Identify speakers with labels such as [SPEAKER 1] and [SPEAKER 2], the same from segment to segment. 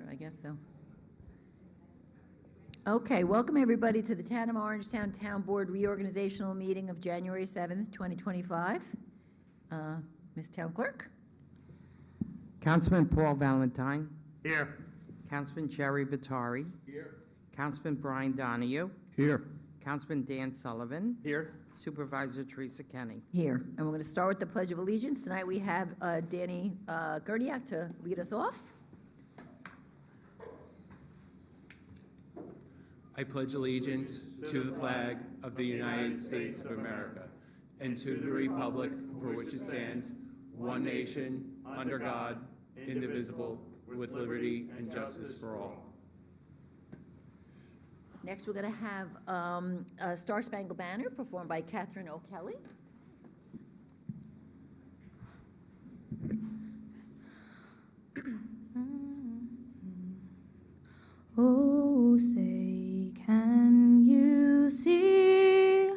[SPEAKER 1] I guess so. Okay, welcome everybody to the Town of Orangetown Town Board Reorganizational Meeting of January 7th, 2025. Ms. Town Clerk?
[SPEAKER 2] Councilman Paul Valentine.
[SPEAKER 3] Here.
[SPEAKER 2] Councilman Jerry Batari.
[SPEAKER 3] Here.
[SPEAKER 2] Councilman Brian Donahue.
[SPEAKER 3] Here.
[SPEAKER 2] Councilman Dan Sullivan.
[SPEAKER 3] Here.
[SPEAKER 2] Supervisor Teresa Kenny.
[SPEAKER 1] Here. And we're going to start with the Pledge of Allegiance. Tonight we have Danny Gerdiak to lead us off.
[SPEAKER 4] I pledge allegiance to the flag of the United States of America and to the republic for which it stands, one nation, under God, indivisible, with liberty and justice for all.
[SPEAKER 1] Next, we're going to have a Star Spangled Banner performed by Catherine O'Kelly.
[SPEAKER 5] Oh, say, can you see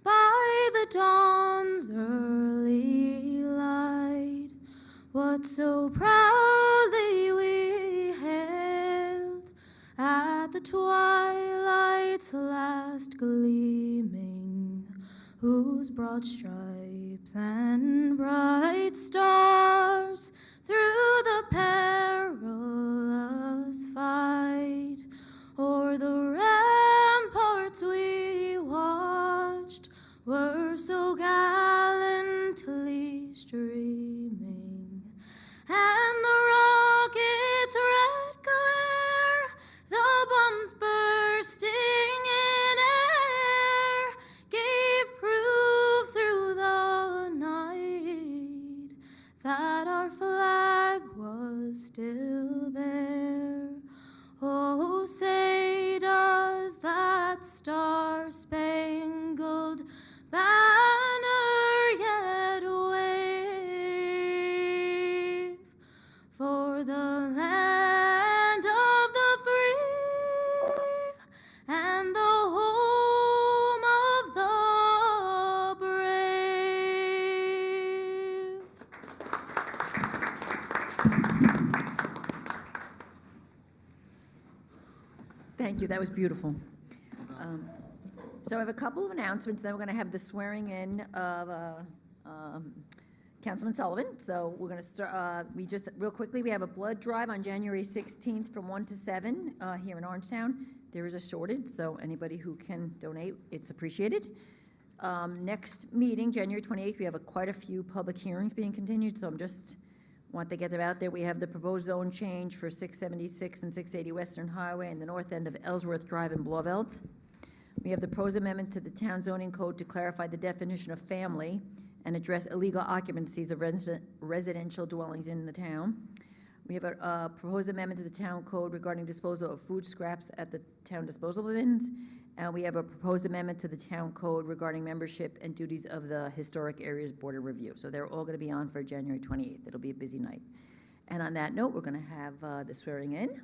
[SPEAKER 5] by the dawn's early light what so proudly we hailed at the twilight's last gleaming, whose broad stripes and bright stars through the perilous fight o'er the ramparts we watched were so gallantly streaming, and the rocket's red glare, the bombs bursting in air, gave proof through the night that our flag was still there. Oh, say does that star-spangled banner yet wave for the land of the free and the home of the brave?
[SPEAKER 1] Thank you, that was beautiful. So I have a couple of announcements, then we're going to have the swearing in of Councilman Sullivan. So we're going to start, real quickly, we have a blood drive on January 16th from 1 to 7 here in Orangetown. There is a shortage, so anybody who can donate, it's appreciated. Next meeting, January 28th, we have quite a few public hearings being continued, so want to get them out there. We have the proposed zone change for 676 and 680 Western Highway and the north end of Ellsworth Drive in Blauvelt. We have the proposed amendment to the town zoning code to clarify the definition of family and address illegal occupancies of residential dwellings in the town. We have a proposed amendment to the town code regarding disposal of food scraps at the town disposal bins. And we have a proposed amendment to the town code regarding membership and duties of the Historic Areas Board of Review. So they're all going to be on for January 28th. It'll be a busy night. And on that note, we're going to have the swearing in.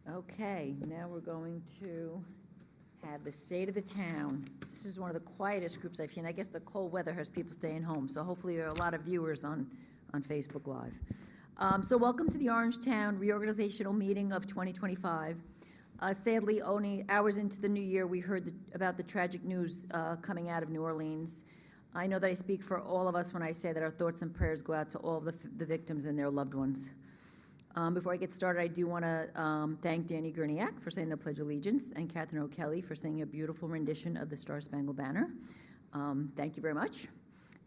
[SPEAKER 1] Okay, now we're going to have the state of the town. This is one of the quietest groups I've seen. I guess the cold weather has people staying home, so hopefully there are a lot of viewers on Facebook Live. So welcome to the Orangetown reorganizational meeting of 2025. Sadly, only hours into the new year, we heard about the tragic news coming out of New Orleans. I know that I speak for all of us when I say that our thoughts and prayers go out to all of the victims and their loved ones. Before I get started, I do want to thank Danny Gurniak for saying the Pledge of Allegiance and Catherine O'Kelly for saying a beautiful rendition of the Star Spangled Banner. Thank you very much.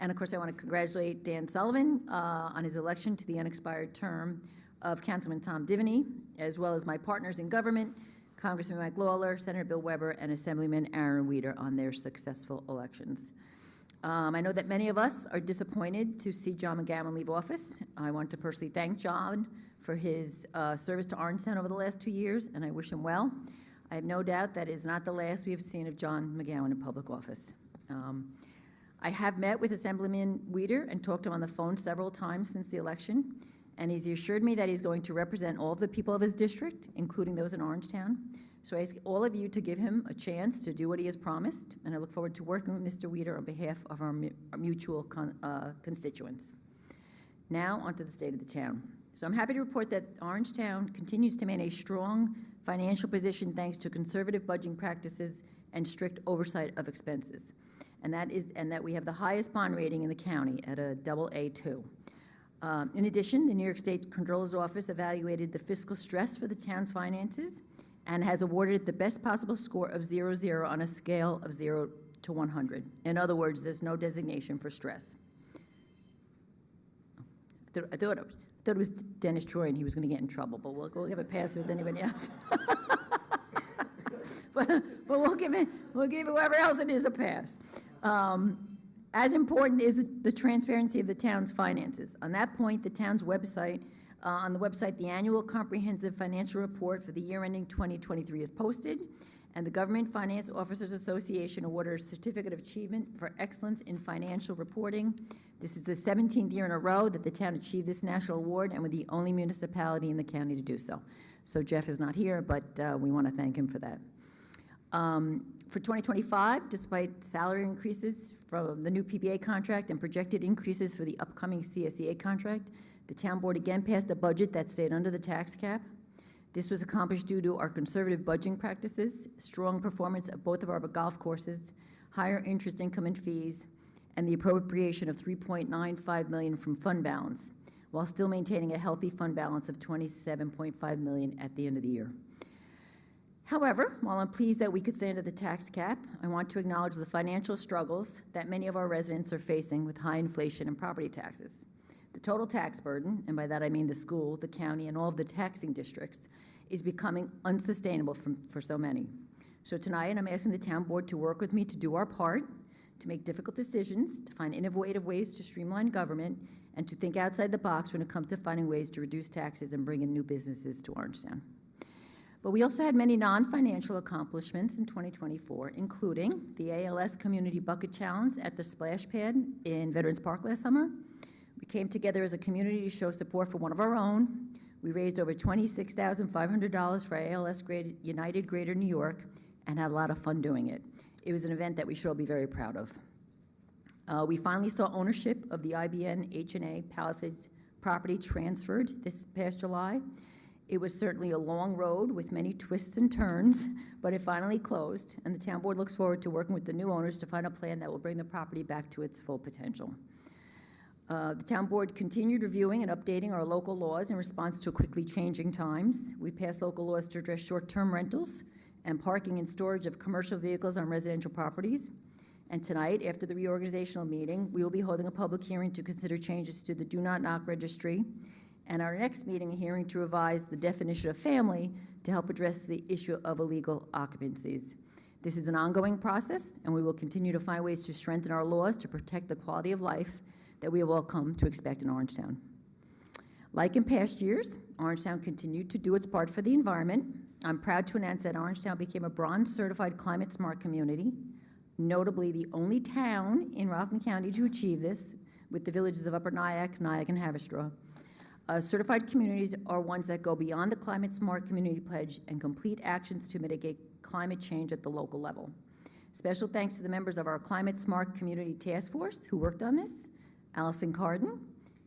[SPEAKER 1] And of course, I want to congratulate Dan Sullivan on his election to the unexpired term of Councilman Tom Divany, as well as my partners in government, Congressman Mike Lawler, Senator Bill Weber, and Assemblyman Aaron Weeder on their successful elections. I know that many of us are disappointed to see John McGowan leave office. I want to personally thank John for his service to Orangetown over the last 2 years, and I wish him well. I have no doubt that is not the last we have seen of John McGowan in public office. I have met with Assemblyman Weeder and talked to him on the phone several times since the election, and he's assured me that he's going to represent all of the people of his district, including those in Orangetown. So I ask all of you to give him a chance to do what he has promised, and I look forward to working with Mr. Weeder on behalf of our mutual constituents. Now, onto the state of the town. So I'm happy to report that Orangetown continues to maintain a strong financial position thanks to conservative budgeting practices and strict oversight of expenses. And that we have the highest bond rating in the county at a AA2. In addition, the New York State Comptroller's Office evaluated the fiscal stress for the town's finances and has awarded the best possible score of 0-0 on a scale of 0 to 100. In other words, there's no designation for stress. I thought it was Dennis Troy and he was going to get in trouble, but we'll give a pass if it's anybody else. but we'll give whoever else it is a pass. As important is the transparency of the town's finances. On that point, the town's website, the annual comprehensive financial report for the year ending 2023 is posted, and the Government Finance Officers Association awarded a Certificate of Achievement for Excellence in Financial Reporting. This is the 17th year in a row that the town achieved this national award, and we're the only municipality in the county to do so. So Jeff is not here, but we want to thank him for that. For 2025, despite salary increases from the new PBA contract and projected increases for the upcoming CSEA contract, the town board again passed a budget that stayed under the tax cap. This was accomplished due to our conservative budgeting practices, strong performance of both of our golf courses, higher interest income and fees, and the appropriation of $3.95 million from fund balance, while still maintaining a healthy fund balance of $27.5 million at the end of the year. However, while I'm pleased that we could stay under the tax cap, I want to acknowledge the financial struggles that many of our residents are facing with high inflation and property taxes. The total tax burden, and by that I mean the school, the county, and all of the taxing districts, is becoming unsustainable for so many. So tonight, I'm asking the town board to work with me to do our part, to make difficult decisions, to find innovative ways to streamline government, and to think outside the box when it comes to finding ways to reduce taxes and bring in new businesses to Orangetown. But we also had many non-financial accomplishments in 2024, including the ALS Community Bucket Challenge at the Splash Pad in Veterans Park last summer. We came together as a community to show support for one of our own. We raised over $26,500 for ALS United Greater New York and had a lot of fun doing it. It was an event that we should all be very proud of. We finally saw ownership of the IBN H&A Palisades property transferred this past July. It was certainly a long road with many twists and turns, but it finally closed, and the town board looks forward to working with the new owners to find a plan that will bring the property back to its full potential. The town board continued reviewing and updating our local laws in response to quickly changing times. We passed local laws to address short-term rentals and parking and storage of commercial vehicles on residential properties. And tonight, after the reorganizational meeting, we will be holding a public hearing to consider changes to the Do Not Knock registry, and our next meeting, a hearing to revise the definition of family to help address the issue of illegal occupancies. This is an ongoing process, and we will continue to find ways to strengthen our laws to protect the quality of life that we have all come to expect in Orangetown. Like in past years, Orangetown continued to do its part for the environment. I'm proud to announce that Orangetown became a bronze-certified climate-smart community, notably the only town in Rockland County to achieve this, with the villages of Upper Nyack, Nyack, and Haverstraw. Certified communities are ones that go beyond the Climate Smart Community Pledge and complete actions to mitigate climate change at the local level. Special thanks to the members of our Climate Smart Community Task Force who worked on this: Allison Carden,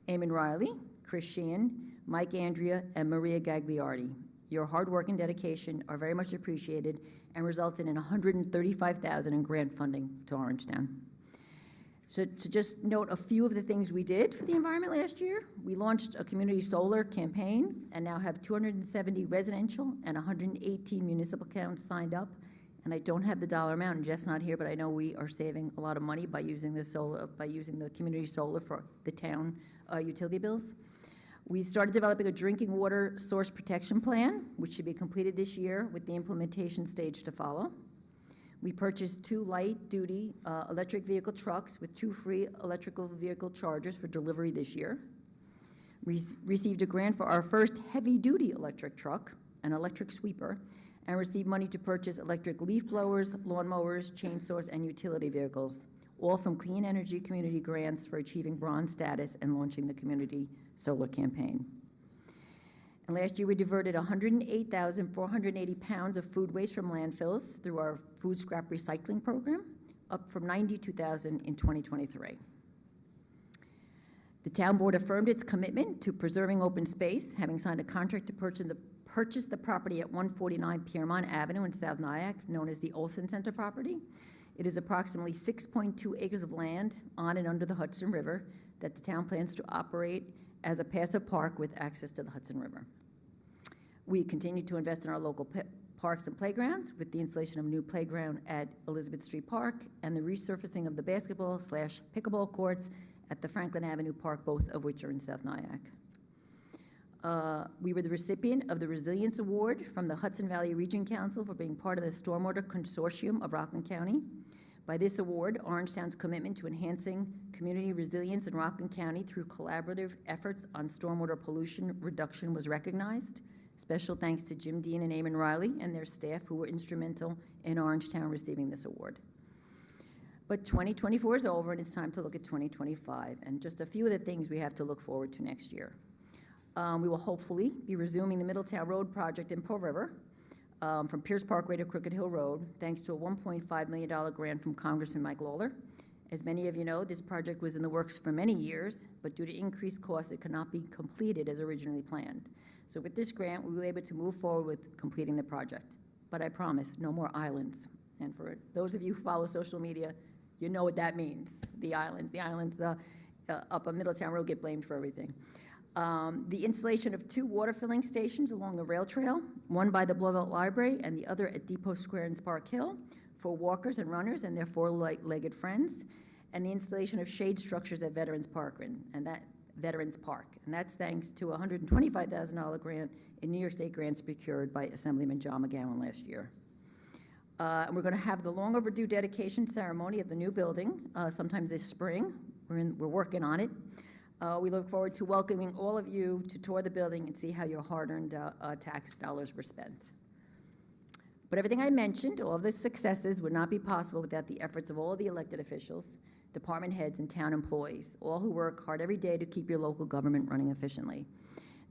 [SPEAKER 1] Eamon Riley, Chris Sheehan, Mike Andrea, and Maria Gagliardi. Your hard work and dedication are very much appreciated and resulted in $135,000 in grant funding to Orangetown. So to just note a few of the things we did for the environment last year, we launched a community solar campaign and now have 270 residential and 118 municipal accounts signed up. And I don't have the dollar amount, and Jeff's not here, but I know we are saving a lot of money by using the solar, by using the community solar for the town utility bills. We started developing a drinking water source protection plan, which should be completed this year with the implementation stage to follow. We purchased 2 light-duty electric vehicle trucks with 2 free electrical vehicle chargers for delivery this year. Received a grant for our first heavy-duty electric truck, an electric sweeper, and received money to purchase electric leaf blowers, lawn mowers, chainsaws, and utility vehicles, all from Clean Energy Community Grants for achieving bronze status and launching the community solar campaign. And last year, we diverted 108,480 pounds of food waste from landfills through our food scrap recycling program, up from 92,000 in 2023. The town board affirmed its commitment to preserving open space, having signed a contract to purchase the property at 149 Piermont Avenue in South Nyack, known as the Olson Center property. It is approximately 6.2 acres of land on and under the Hudson River that the town plans to operate as a passive park with access to the Hudson River. We continue to invest in our local parks and playgrounds with the installation of a new playground at Elizabeth Street Park and the resurfacing of the basketball/pickleball courts at the Franklin Avenue Park, both of which are in South Nyack. We were the recipient of the Resilience Award from the Hudson Valley Region Council for being part of the Stormwater Consortium of Rockland County. By this award, Orangetown's commitment to enhancing community resilience in Rockland County through collaborative efforts on stormwater pollution reduction was recognized. Special thanks to Jim Dean and Eamon Riley and their staff who were instrumental in Orangetown receiving this award. But 2024 is over and it's time to look at 2025 and just a few of the things we have to look forward to next year. We will hopefully be resuming the Middletown Road project in Pearl River from Pierce Parkway to Crooked Hill Road, thanks to a $1.5 million grant from Congressman Mike Lawler. As many of you know, this project was in the works for many years, but due to increased costs, it could not be completed as originally planned. So with this grant, we were able to move forward with completing the project. But I promise, no more islands. And for those of you who follow social media, you know what that means, the islands. The islands up on Middletown Road get blamed for everything. The installation of 2 water filling stations along the rail trail, one by the Blovelt Library and the other at Depot Square in Spark Hill for walkers and runners and their 4-legged friends, and the installation of shade structures at Veterans Park, and that's thanks to a $125,000 grant in New York State grants procured by Assemblyman John McGowan last year. And we're going to have the long overdue dedication ceremony of the new building sometime this spring. We're working on it. We look forward to welcoming all of you to tour the building and see how your hard-earned tax dollars were spent. But everything I mentioned, all of the successes would not be possible without the efforts of all the elected officials, department heads, and town employees, all who work hard every day to keep your local government running efficiently.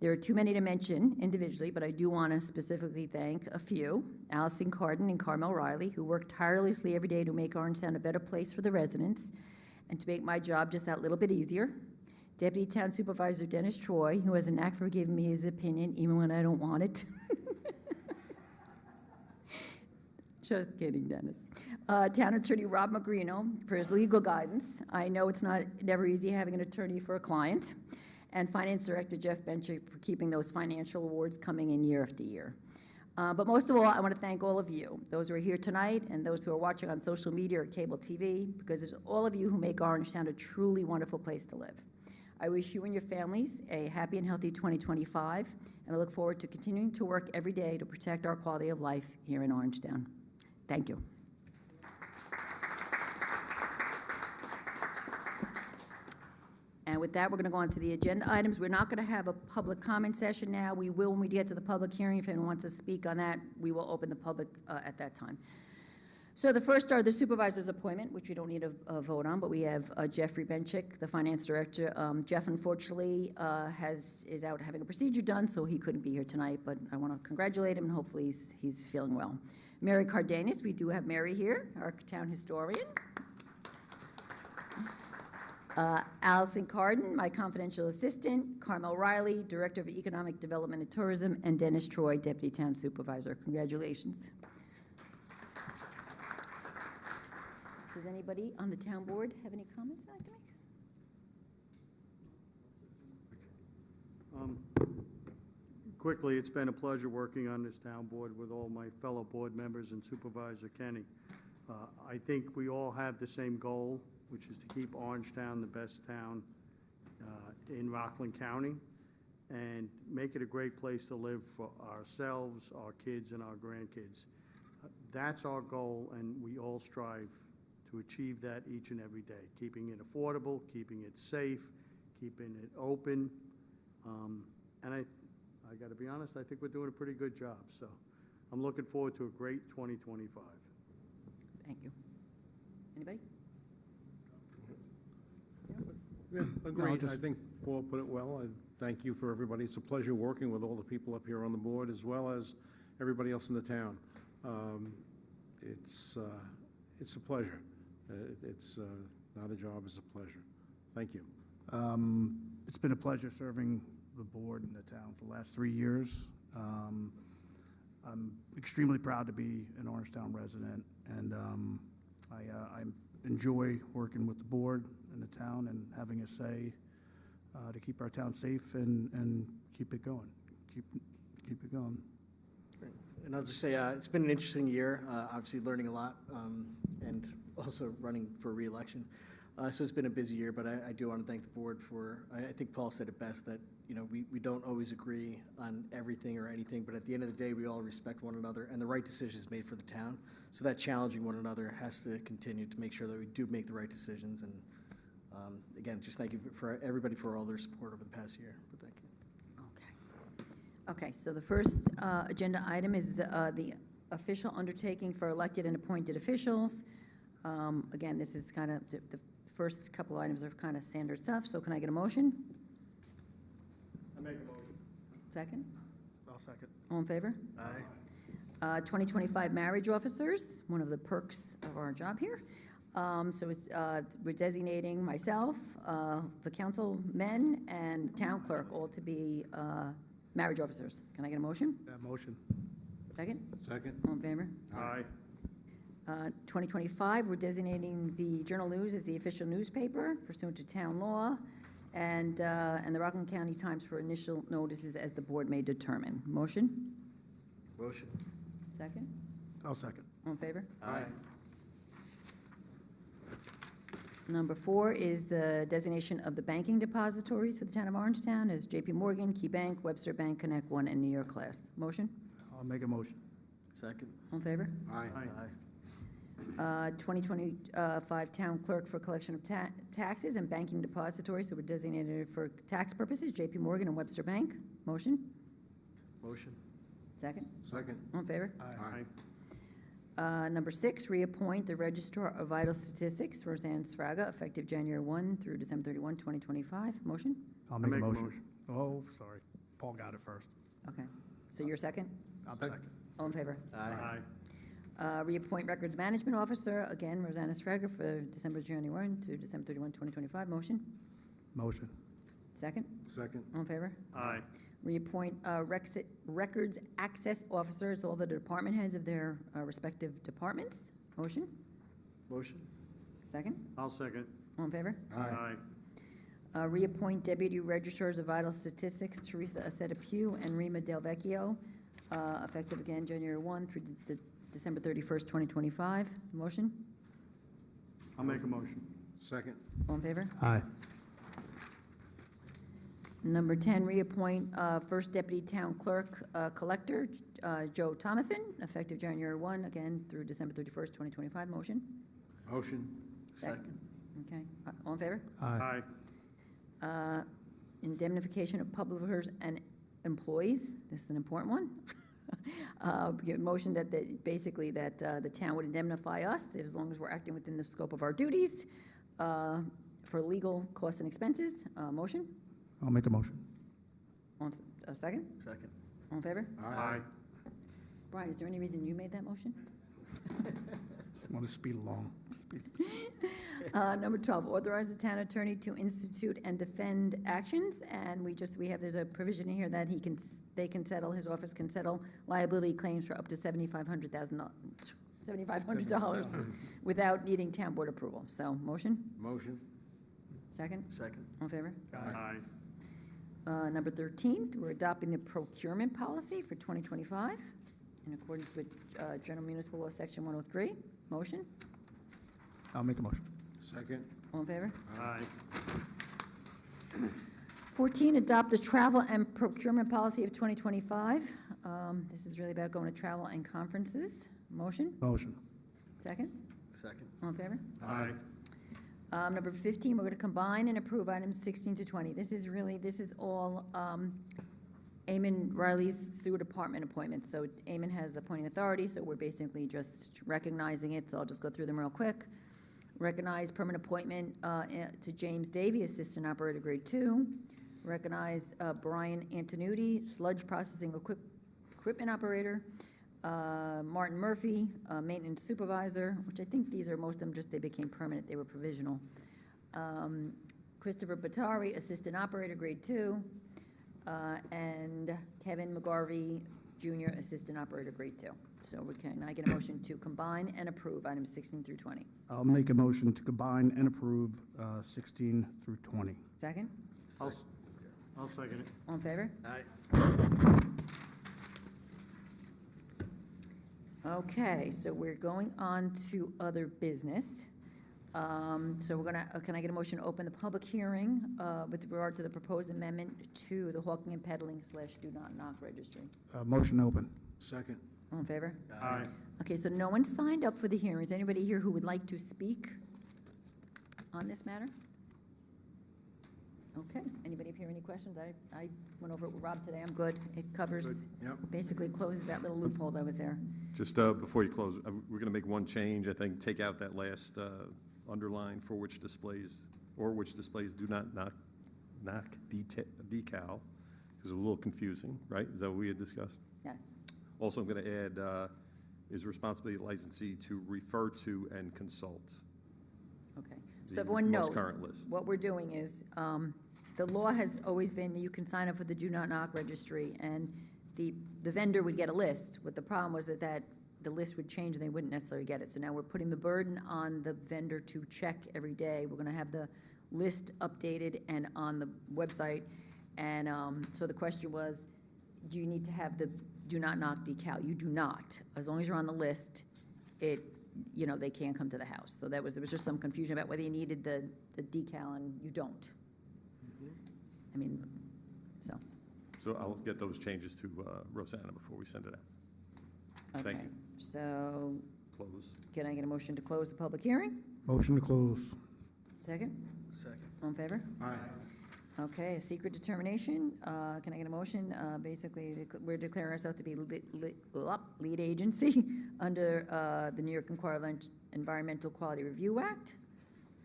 [SPEAKER 1] There are too many to mention individually, but I do want to specifically thank a few: Allison Carden and Carmel Riley, who work tirelessly every day to make Orangetown a better place for the residents and to make my job just that little bit easier. Deputy Town Supervisor Dennis Troy, who has a knack for giving me his opinion even when I don't want it. Just kidding, Dennis. Town Attorney Rob Magrino for his legal guidance. I know it's never easy having an attorney for a client. And Finance Director Jeff Bencher for keeping those financial awards coming in year after year. But most of all, I want to thank all of you, those who are here tonight and those who are watching on social media or cable TV, because it's all of you who make Orangetown a truly wonderful place to live. I wish you and your families a happy and healthy 2025, and I look forward to continuing to work every day to protect our quality of life here in Orangetown. Thank you. And with that, we're going to go on to the agenda items. We're not going to have a public comment session now. We will when we get to the public hearing. If anyone wants to speak on that, we will open the public at that time. So the first are the supervisor's appointment, which we don't need a vote on, but we have Jeffrey Benchick, the finance director. Jeff unfortunately is out having a procedure done, so he couldn't be here tonight, but I want to congratulate him, and hopefully he's feeling well. Mary Cardenas, we do have Mary here, our town historian. Allison Carden, my confidential assistant. Carmel Riley, Director of Economic Development and Tourism, and Dennis Troy, Deputy Town Supervisor. Congratulations. Does anybody on the town board have any comments they'd like to make?
[SPEAKER 3] Quickly, it's been a pleasure working on this town board with all my fellow board members and Supervisor Kenny. I think we all have the same goal, which is to keep Orangetown the best town in Rockland County and make it a great place to live for ourselves, our kids, and our grandkids. That's our goal, and we all strive to achieve that each and every day, keeping it affordable, keeping it safe, keeping it open. And I got to be honest, I think we're doing a pretty good job. So I'm looking forward to a great 2025.
[SPEAKER 1] Thank you. Anybody?
[SPEAKER 6] Yeah, agreed. I think Paul put it well. I thank you for everybody. It's a pleasure working with all the people up here on the board as well as everybody else in the town. It's a pleasure. It's not a job, it's a pleasure. Thank you.
[SPEAKER 7] It's been a pleasure serving the board and the town for the last 3 years. I'm extremely proud to be an Orangetown resident, and I enjoy working with the board and the town and having a say to keep our town safe and keep it going. Keep it going.
[SPEAKER 8] And I'll just say, it's been an interesting year, obviously learning a lot, and also running for re-election. So it's been a busy year, but I do want to thank the board for, I think Paul said it best, that, you know, we don't always agree on everything or anything, but at the end of the day, we all respect one another, and the right decision is made for the town. So that challenging one another has to continue to make sure that we do make the right decisions. And again, just thank you for everybody for all their support over the past year. But thank you.
[SPEAKER 1] Okay, so the first agenda item is the official undertaking for elected and appointed officials. Again, this is kind of, the first couple items are kind of standard stuff, so can I get a motion?
[SPEAKER 3] I make a motion.
[SPEAKER 1] Second?
[SPEAKER 7] I'll second.
[SPEAKER 1] All in favor?
[SPEAKER 8] Aye.
[SPEAKER 1] 2025 marriage officers, one of the perks of our job here. So it's, we're designating myself, the councilmen, and town clerk all to be marriage officers. Can I get a motion?
[SPEAKER 7] Motion.
[SPEAKER 1] Second?
[SPEAKER 6] Second?
[SPEAKER 1] All in favor?
[SPEAKER 3] Aye.
[SPEAKER 1] 2025, we're designating the Journal News as the official newspaper pursuant to town law, and the Rockland County Times for initial notices as the board may determine. Motion?
[SPEAKER 8] Motion.
[SPEAKER 1] Second?
[SPEAKER 7] I'll second.
[SPEAKER 1] All in favor?
[SPEAKER 8] Aye.
[SPEAKER 1] Number 4 is the designation of the banking depositories for the town of Orangetown as J.P. Morgan, Key Bank, Webster Bank, Connect One, and New York Class. Motion?
[SPEAKER 7] I'll make a motion.
[SPEAKER 8] Second.
[SPEAKER 1] All in favor?
[SPEAKER 6] Aye.
[SPEAKER 8] Aye.
[SPEAKER 1] 2025 town clerk for collection of taxes and banking depositories, so we're designated for tax purposes, J.P. Morgan and Webster Bank. Motion?
[SPEAKER 8] Motion.
[SPEAKER 1] Second?
[SPEAKER 6] Second?
[SPEAKER 1] All in favor?
[SPEAKER 6] Aye.
[SPEAKER 1] Number 6, reappoint the Registrar of Vital Statistics, Roseanne Sfraga, effective January 1 through December 31, 2025. Motion?
[SPEAKER 7] I'll make a motion. Oh, sorry. Paul got it first.
[SPEAKER 1] Okay. So you're second?
[SPEAKER 7] I'm
[SPEAKER 6] Second.
[SPEAKER 7] second.
[SPEAKER 1] All in favor?
[SPEAKER 8] Aye.
[SPEAKER 1] Reappoint Records Management Officer, again, Rosanna Sfraga, for December 1 to December 31, 2025. Motion?
[SPEAKER 7] Motion.
[SPEAKER 1] Second?
[SPEAKER 6] Second?
[SPEAKER 1] All in favor?
[SPEAKER 3] Aye.
[SPEAKER 1] Reappoint Records Access Officers, all the department heads of their respective departments. Motion?
[SPEAKER 8] Motion.
[SPEAKER 1] Second?
[SPEAKER 3] I'll second.
[SPEAKER 1] All in favor?
[SPEAKER 3] Aye.
[SPEAKER 1] Reappoint Deputy Registrars of Vital Statistics, Teresa Aceta Pugh and Rima Del Vecchio, effective again January 1 through December 31st, 2025. Motion?
[SPEAKER 3] I'll make a motion.
[SPEAKER 6] Second?
[SPEAKER 1] All in favor?
[SPEAKER 7] Aye.
[SPEAKER 1] Number 10, reappoint First Deputy Town Clerk Collector, Joe Thomason, effective January 1, again, through December 31st, 2025. Motion?
[SPEAKER 6] Motion?
[SPEAKER 8] Second.
[SPEAKER 1] Okay. All in favor?
[SPEAKER 3] Aye.
[SPEAKER 1] Indemnification of public workers and employees. This is an important one. Motion that, basically, that the town would indemnify us as long as we're acting within the scope of our duties for legal costs and expenses. Motion?
[SPEAKER 7] I'll make a motion.
[SPEAKER 1] A second?
[SPEAKER 8] Second.
[SPEAKER 1] All in favor?
[SPEAKER 3] Aye.
[SPEAKER 1] Brian, is there any reason you made that motion?
[SPEAKER 7] Want to speed along.
[SPEAKER 1] Number 12, authorize the town attorney to institute and defend actions, and there's a provision in here that his office can settle liability claims for up to $7,500 without needing town board approval. So, motion?
[SPEAKER 6] Motion?
[SPEAKER 1] Second?
[SPEAKER 8] Second.
[SPEAKER 1] All in favor?
[SPEAKER 3] Aye.
[SPEAKER 1] Number 13, we're adopting the procurement policy for 2025 in accordance with General Municipal Law, Section 103. Motion?
[SPEAKER 7] I'll make a motion.
[SPEAKER 6] Second?
[SPEAKER 1] All in favor?
[SPEAKER 3] Aye.
[SPEAKER 1] 14, adopt the travel and procurement policy of 2025. This is really about going to travel and conferences. Motion?
[SPEAKER 7] Motion.
[SPEAKER 1] Second?
[SPEAKER 8] Second.
[SPEAKER 1] All in favor?
[SPEAKER 3] Aye.
[SPEAKER 1] Number 15, we're going to combine and approve items 16 to 20. This is all Eamon Riley's sewer department appointments. So Eamon has appointing authority, so we're basically just recognizing it, so I'll just go through them real quick. Recognize permanent appointment to James Davy, Assistant Operator Grade 2. Recognize Brian Antonucci, Sludge Processing Equipment Operator. Martin Murphy, Maintenance Supervisor, which I think these are, most of them they became permanent, they were provisional. Christopher Batari, Assistant Operator Grade 2. And Kevin McGarvey, Junior Assistant Operator Grade 2. So can I get a motion to combine and approve items 16 through 20?
[SPEAKER 7] I'll make a motion to combine and approve 16 through 20.
[SPEAKER 1] Second?
[SPEAKER 3] I'll second it.
[SPEAKER 1] All in favor?
[SPEAKER 8] Aye.
[SPEAKER 1] Okay, so we're going on to other business. So we're gonna, can I get a motion to open the public hearing with regard to the proposed amendment to the hawking and peddling / do not knock registry?
[SPEAKER 7] Motion open.
[SPEAKER 6] Second?
[SPEAKER 1] All in favor?
[SPEAKER 3] Aye.
[SPEAKER 1] Okay, so no one signed up for the hearing. Is anybody here who would like to speak on this matter? Okay, anybody up here, any questions? I went over it with Rob today, I'm good. It covers,
[SPEAKER 6] Yep.
[SPEAKER 1] basically closes that little loophole that was there.
[SPEAKER 9] Just before you close, we're going to make one change, I think, take out that last underline for which displays do not knock decal, because it was a little confusing, right? Is that what we had discussed?
[SPEAKER 1] Yes.
[SPEAKER 9] Also, I'm going to add, is responsibility of licensee to refer to and consult.
[SPEAKER 1] Okay,
[SPEAKER 9] The
[SPEAKER 1] so everyone knows.
[SPEAKER 9] most current list.
[SPEAKER 1] What we're doing is, the law has always been that you can sign up for the do not knock registry, and the vendor would get a list. What the problem was that the list would change and they wouldn't necessarily get it. So now we're putting the burden on the vendor to check every day. We're gonna have the list updated and on the website. And so the question was, do you need to have the do not knock decal? You do not. As long as you're on the list, they can't come to the house. So there was just some confusion about whether you needed the decal, and you don't. I mean, so.
[SPEAKER 9] So I'll get those changes to Rosanna before we send it out. Thank
[SPEAKER 1] Okay.
[SPEAKER 9] you.
[SPEAKER 1] So
[SPEAKER 9] Close.
[SPEAKER 1] can I get a motion to close the public hearing?
[SPEAKER 7] Motion to close.
[SPEAKER 1] Second?
[SPEAKER 8] Second.
[SPEAKER 1] All in favor?
[SPEAKER 6] Aye.
[SPEAKER 1] Okay, a secret determination. Can I get a motion? Basically, we're declaring ourselves to be lead agency under the New York Environmental Quality Review Act,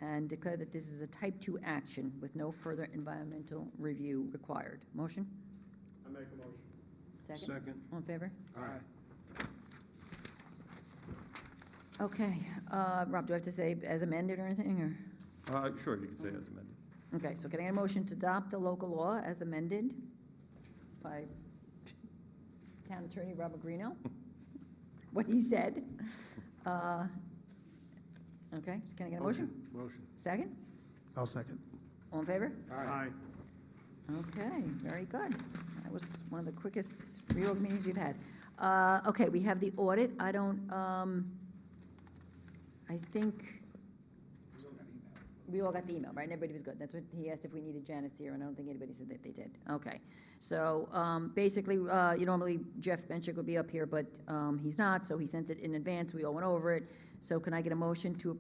[SPEAKER 1] and declare that this is a type 2 action with no further environmental review required. Motion?
[SPEAKER 3] I make a motion.
[SPEAKER 6] Second?
[SPEAKER 1] All in favor?
[SPEAKER 6] Aye.
[SPEAKER 1] Okay, Rob, do I have to say as amended or anything, or?
[SPEAKER 9] Sure, you can say as amended.
[SPEAKER 1] Okay, so can I get a motion to adopt the local law as amended by Town Attorney Robert Greeno? What he said. Okay, so can I get a motion?
[SPEAKER 6] Motion.
[SPEAKER 1] Second?
[SPEAKER 7] I'll second.
[SPEAKER 1] All in favor?
[SPEAKER 3] Aye.
[SPEAKER 1] Okay, very good. That was one of the quickest reorg meetings we've had. Okay, we have the audit. I think we all got the email, right? And everybody was good. That's what he asked, if we needed Janice here, and I don't think anybody said that they did. Okay. So basically, normally Jeff Benchik would be up here, but he's not, so he sent it in advance. We all went over it. So can I get a motion to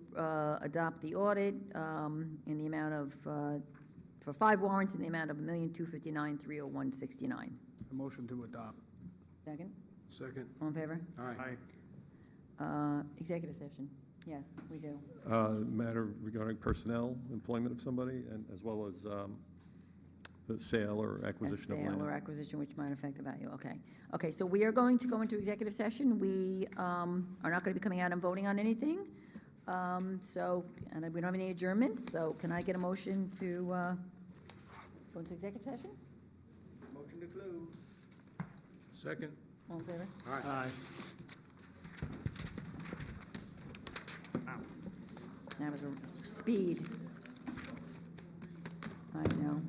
[SPEAKER 1] adopt the audit in the amount of, for 5 warrants in the amount of $1,259,301.69?
[SPEAKER 7] A motion to adopt.
[SPEAKER 1] Second?
[SPEAKER 6] Second.
[SPEAKER 1] All in favor?
[SPEAKER 6] Aye.
[SPEAKER 1] Executive session. Yes, we do.
[SPEAKER 9] Matter regarding personnel, employment of somebody, and as well as the sale or acquisition of
[SPEAKER 1] Sale or
[SPEAKER 9] land.
[SPEAKER 1] acquisition which might affect the value, okay. Okay, so we are going to go into executive session. We are not going to be coming out and voting on anything. So, and we don't have any adjournments, so can I get a motion to go into executive session?
[SPEAKER 3] Motion to close.
[SPEAKER 6] Second.
[SPEAKER 1] All in favor?
[SPEAKER 3] Aye.
[SPEAKER 1] That was a speed. I know.